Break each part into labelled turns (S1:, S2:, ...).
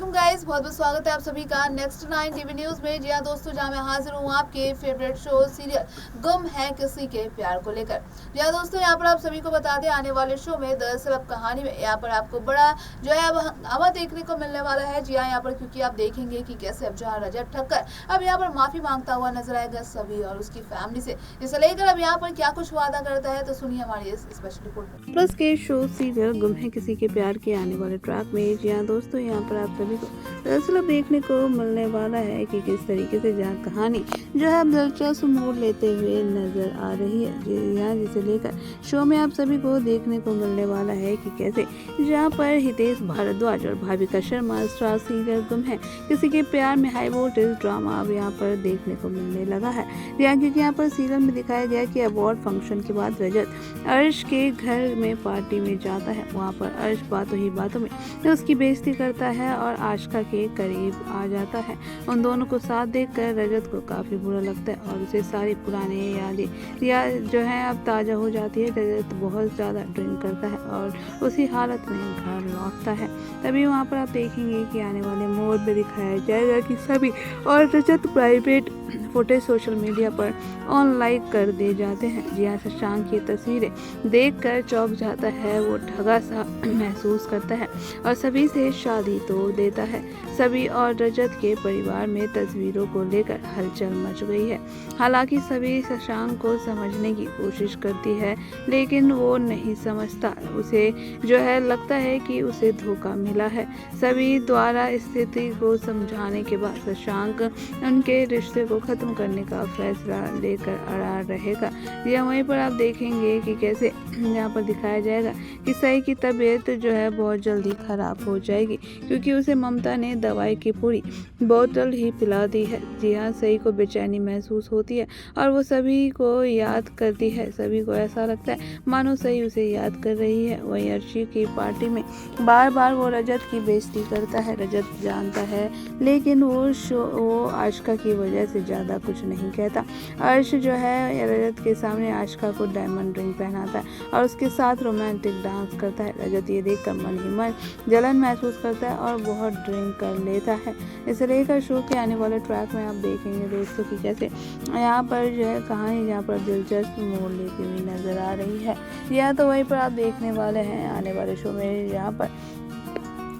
S1: Welcome guys, बहुत बहुत स्वागत है आप सभी का नेक्स्ट 9 टीवी न्यूज में। जी हाँ दोस्तों, जहाँ मैं हाजिर हूँ आपके फेवरेट शो सीरियल गुम है किसी के प्यार को लेकर। जी हाँ दोस्तों, यहाँ पर आप सभी को बता दें, आने वाले शो में दरअसल अब कहानी में यहाँ पर आपको बड़ा जो है अब हंगामा देखने को मिलने वाला है। जी हाँ, यहाँ पर क्योंकि आप देखेंगे कि कैसे अब जहाँ रजत ठक्कर अब यहाँ पर माफी मांगता हुआ नजर आएगा सभी और उसकी फैमिली से, इसे लेकर अब यहाँ पर क्या कुछ वादा करता है, तो सुनिए हमारी इस स्पेशल रिपोर्ट।
S2: प्लस के शो सीरियल गुम है किसी के प्यार के आने वाले ट्रैक में जी हाँ दोस्तों, यहाँ पर आप सभी को दरअसल अब देखने को मिलने वाला है कि किस तरीके से जहाँ कहानी जो है अब दिलचस्प मोड़ लेते हुए नजर आ रही है। जी हाँ, जिसे लेकर शो में आप सभी को देखने को मिलने वाला है कि कैसे जहाँ पर हितेश भारद्वाज और भाविका शर्मा स्टार सीरियल गुम है किसी के प्यार में हाई वोल्टेज ड्रामा अब यहाँ पर देखने को मिलने लगा है। क्योंकि यहाँ पर सीरियल में दिखाया गया कि अवार्ड फंक्शन के बाद रजत अर्श के घर में पार्टी में जाता है। वहाँ पर अर्श बातों ही बातों में उसकी बेइज्जती करता है और आशिका के करीब आ जाता है। उन दोनों को साथ देखकर रजत को काफी बुरा लगता है और उसे सारी पुरानी यादें या जो है अब ताज़ा हो जाती है। रजत बहुत ज़्यादा ड्रिंक करता है और उसी हालत में घर लौटता है। तभी वहाँ पर आप देखेंगे कि आने वाले मोड़ पे दिखाया जाएगा कि सभी और रजत प्राइवेट फुटेज सोशल मीडिया पर ऑनलाइन कर दिए जाते हैं। जी हाँ, शशांक की तस्वीरें देखकर चौंक जाता है, वो ठगा सा महसूस करता है और सभी से शादी तोड़ देता है। सभी और रजत के परिवार में तस्वीरों को लेकर हलचल मच गई है। हालांकि सभी शशांक को समझने की कोशिश करती है, लेकिन वो नहीं समझता। उसे जो है लगता है कि उसे धोखा मिला है। सभी द्वारा स्थिति को समझाने के बाद शशांक उनके रिश्ते को खत्म करने का फैसला लेकर अड़ा रहेगा। या वहीं पर आप देखेंगे कि कैसे यहाँ पर दिखाया जाएगा कि सई की तबीयत जो है बहुत जल्दी खराब हो जाएगी, क्योंकि उसे ममता ने दवाई की पूरी बोतल ही पिला दी है। जी हाँ, सई को बेचैनी महसूस होती है और वो सभी को याद करती है। सभी को ऐसा लगता है मानो सई उसे याद कर रही है। वहीं अर्शी की पार्टी में बार बार वो रजत की बेइज्जती करता है। रजत जानता है, लेकिन वो आशिका की वजह से ज़्यादा कुछ नहीं कहता। अर्श जो है रजत के सामने आशिका को डायमंड रिंग पहनाता है और उसके साथ रोमांटिक डांस करता है। रजत ये देखकर मन ही मन जलन महसूस करता है और बहुत ड्रिंक कर लेता है। इसे लेकर शो के आने वाले ट्रैक में आप देखेंगे दोस्तों कि कैसे यहाँ पर जो है कहानी यहाँ पर दिलचस्प मोड़ लेती हुई नजर आ रही है। या तो वहीं पर आप देखने वाले हैं आने वाले शो में यहाँ पर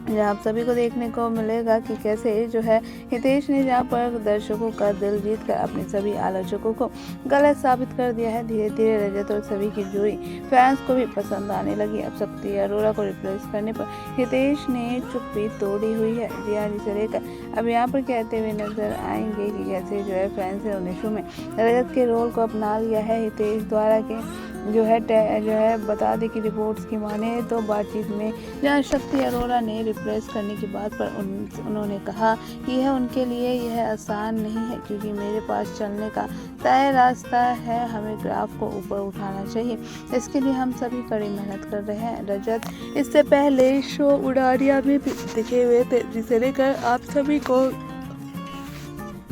S2: जहाँ आप सभी को देखने को मिलेगा कि कैसे जो है हितेश ने जहाँ पर दर्शकों का दिल जीत कर अपने सभी आलोचकों को गलत साबित कर दिया है। धीरे धीरे रजत और सभी की जोड़ी फैंस को भी पसंद आने लगी। अब शक्ति अरोड़ा को रिप्लेस करने पर हितेश ने चुप्पी तोड़ी हुई है। रिया से लेकर अब यहाँ पर कहते हुए नजर आएंगे कि कैसे जो है फैंस ने उन्हें शो में रजत के रोल को अपना लिया है। हितेश द्वारा के जो है बता दें कि रिपोर्ट्स की माने तो बातचीत में जहाँ शक्ति अरोड़ा ने रिप्लेस करने की बात पर उन्होंने कहा कि यह उनके लिए यह आसान नहीं है, क्योंकि मेरे पास चलने का तय रास्ता है। हमें ग्राफ को ऊपर उठाना चाहिए, इसके लिए हम सभी कड़ी मेहनत कर रहे हैं। रजत इससे पहले शो उड़ारिया में भी दिखे हुए थे, जिसे लेकर आप सभी को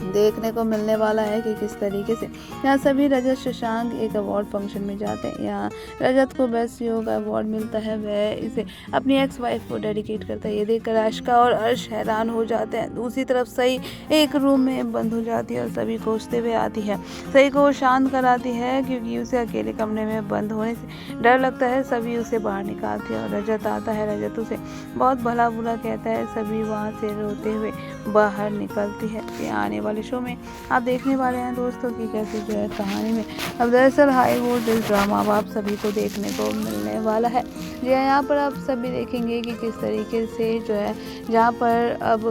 S2: देखने को मिलने वाला है कि किस तरीके से यहाँ सभी रजत शशांक एक अवार्ड फंक्शन में जाते हैं। यहाँ रजत को बेस्ट योग अवार्ड मिलता है, वह इसे अपनी एक्स वाइफ को डेडिकेट करता है। ये देखकर आशिका और अर्श हैरान हो जाते हैं। दूसरी तरफ सई एक रूम में बंद हो जाती है और सभी खोजते हुए आती है। सई को शांत कराती है, क्योंकि उसे अकेले कमरे में बंद होने से डर लगता है। सभी उसे बाहर निकालती है और रजत आता है। रजत उसे बहुत भला बुरा कहता है। सभी वहाँ से रोते हुए बाहर निकलती है। आने वाले शो में आप देखने वाले हैं दोस्तों कि कैसे जो है कहानी में अब दरअसल हाई वोल्टेज ड्रामा अब आप सभी को देखने को मिलने वाला है। जी हाँ, यहाँ पर आप सभी देखेंगे कि किस तरीके से जो है जहाँ पर अब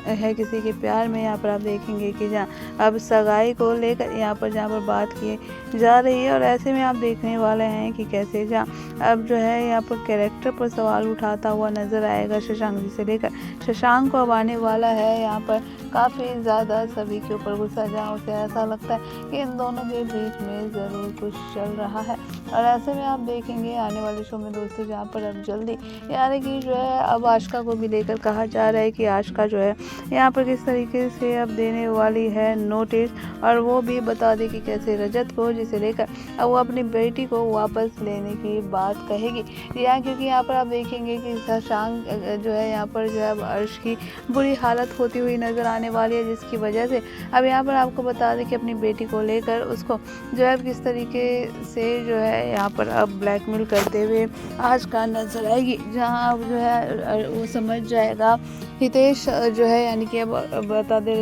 S2: है किसी के प्यार में, यहाँ पर आप देखेंगे कि जहाँ अब सगाई को लेकर यहाँ पर बात की जा रही है। और ऐसे में आप देखने वाले हैं कि कैसे जहाँ अब जो है यहाँ पर कैरेक्टर पर सवाल उठाता हुआ नजर आएगा शशांक जी से लेकर। शशांक को अब आने वाला है यहाँ पर काफ़ी ज़्यादा सभी के ऊपर गुस्सा, जहाँ उसे ऐसा लगता है कि इन दोनों के बीच में ज़रूर कुछ चल रहा है। और ऐसे में आप देखेंगे आने वाले शो में दोस्तों, जहाँ पर अब जल्दी यानी कि जो है अब आशिका को भी लेकर कहा जा रहा है कि आशिका जो है यहाँ पर किस तरीके से अब देने वाली है नोटिस, और वो भी बता दे कि कैसे रजत को जिसे लेकर अब वो अपनी बेटी को वापस लेने की बात कहेगी। क्योंकि यहाँ पर आप देखेंगे कि शशांक जो है यहाँ पर जो है अब अर्श की बुरी हालत होती हुई नज़र आने वाली है, जिसकी वजह से अब यहाँ पर आपको बता दें कि अपनी बेटी को लेकर उसको जो है किस तरीके से जो है यहाँ पर अब ब्लैकमेल करते हुए आज का नजर आएगी, जहाँ अब जो है वो समझ जाएगा हितेश जो है यानी कि अब बता दे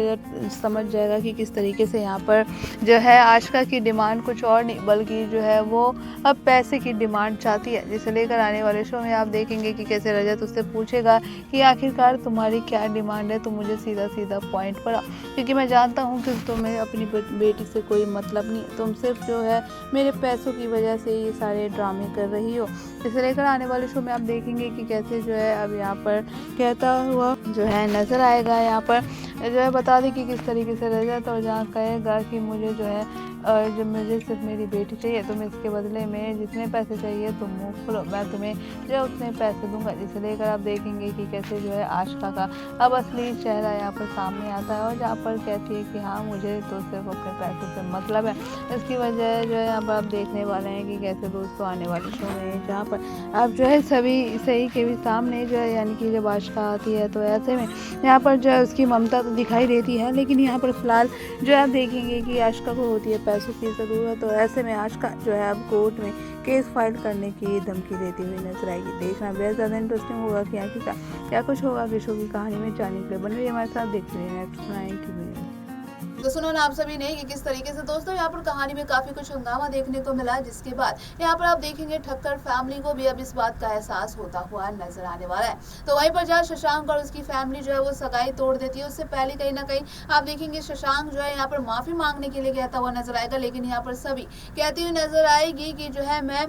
S2: समझ जाएगा कि किस तरीके से यहाँ पर जो है आशिका की डिमांड कुछ और नहीं बल्कि जो है वो अब पैसे की डिमांड चाहती है, जिसे लेकर आने वाले शो में आप देखेंगे कि कैसे रजत उससे पूछेगा कि आखिरकार तुम्हारी क्या डिमांड है, तुम मुझे सीधा सीधा पॉइंट पर आओ, क्योंकि मैं जानता हूँ कि तुम्हें अपनी बेटी से कोई मतलब नहीं है, तुम सिर्फ जो है मेरे पैसों की वजह से ये सारे ड्रामे कर रही हो। इसे लेकर आने वाले शो में आप देखेंगे कि कैसे जो है अब यहाँ पर कहता हुआ जो है नज़र आएगा, यहाँ पर जो है बता दें कि किस तरीके से रजत और जहाँ कहेगा कि मुझे जो है जब मुझे सिर्फ मेरी बेटी चाहिए, तुम इसके बदले में जितने पैसे चाहिए तुम मुँह खोलो, मैं तुम्हें जो है उतने पैसे दूंगा। जिसे लेकर आप देखेंगे कि कैसे जो है आशिका का अब असली चेहरा यहाँ पर सामने आता है, और जहाँ पर कहती है कि हाँ मुझे तो सिर्फ अपने पैसों से मतलब है। इसकी वजह जो है यहाँ पर आप देखने वाले हैं कि कैसे दोस्तों आने वाले शो में जहाँ पर अब जो है सभी सही के भी सामने जो है यानी कि जब आशिका आती है तो ऐसे में यहाँ पर जो है उसकी ममता तो दिखाई देती है, लेकिन यहाँ पर फिलहाल जो है आप देखेंगे कि आशिका को होती है पैसों की ज़रूरत, और ऐसे में आशिका जो है अब कोर्ट में केस फाइल करने की धमकी देती हुई नजर आएगी। देखना बेहद ज़्यादा इंटरेस्टिंग होगा कि आखिरकार क्या कुछ होगा कि शो की कहानी में जानने के लिए बने रहिए हमारे साथ, देखते रहिए नेक्स्ट 9 टीवी।
S1: तो सुनो ना आप सभी ने कि किस तरीके से दोस्तों यहाँ पर कहानी में काफी कुछ हंगामा देखने को मिला, जिसके बाद यहाँ पर आप देखेंगे ठक्कर फैमिली को भी अब इस बात का एहसास होता हुआ नजर आने वाला है। तो वहीं पर जहाँ शशांक और उसकी फैमिली जो है वो सगाई तोड़ देती है, उससे पहले कहीं ना कहीं आप देखेंगे शशांक जो है यहाँ पर माफी मांगने के लिए कहता हुआ नजर आएगा, लेकिन यहाँ पर सभी कहती हुई नजर आएगी कि जो है मैं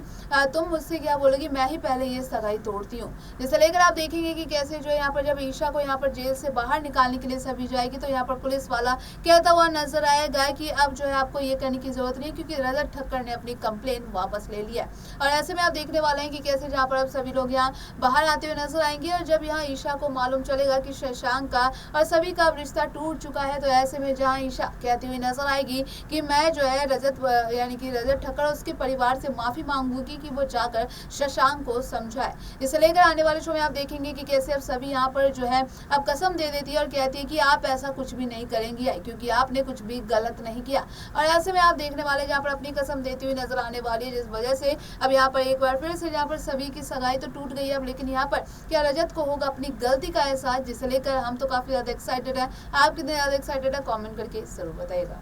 S1: तुम मुझसे क्या बोलोगी, मैं ही पहले ये सगाई तोड़ती हूँ। जिसे लेकर आप देखेंगे कि कैसे जो है यहाँ पर जब ईशा को यहाँ पर जेल से बाहर निकालने के लिए सभी जाएगी, तो यहाँ पर पुलिस वाला कहता हुआ नजर आएगा कि अब जो है आपको ये करने की जरूरत नहीं, क्योंकि रजत ठक्कर ने अपनी कंप्लेन वापस ले लिया। और ऐसे में आप देखने वाले हैं कि कैसे जहाँ पर अब सभी लोग यहाँ बाहर आते हुए नजर आएंगे, और जब यहाँ ईशा को मालूम चलेगा कि शशांक का और सभी का रिश्ता टूट चुका है, तो ऐसे में जहाँ ईशा कहती हुई नजर आएगी कि मैं जो है रजत यानी कि रजत ठक्कर और उसके परिवार से माफी मांगूंगी कि वो जाकर शशांक को समझाए। इसे लेकर आने वाले शो में आप देखेंगे कि कैसे अब सभी यहाँ पर जो है अब कसम दे देती है और कहती है कि आप ऐसा कुछ भी नहीं करेंगी, क्योंकि आपने कुछ भी गलत नहीं किया। और ऐसे में आप देखने वाले जहाँ पर अपनी कसम देती हुई नजर आने वाली है, जिस वजह से अब यहाँ पर एक बार फिर से जहाँ पर सभी की सगाई तो टूट गई है अब, लेकिन यहाँ पर क्या रजत को होगा अपनी गलती का एहसास, जिसे लेकर हम तो काफी ज्यादा एक्साइटेड है। आप कितने ज्यादा एक्साइटेड है कमेंट करके जरूर बताइएगा।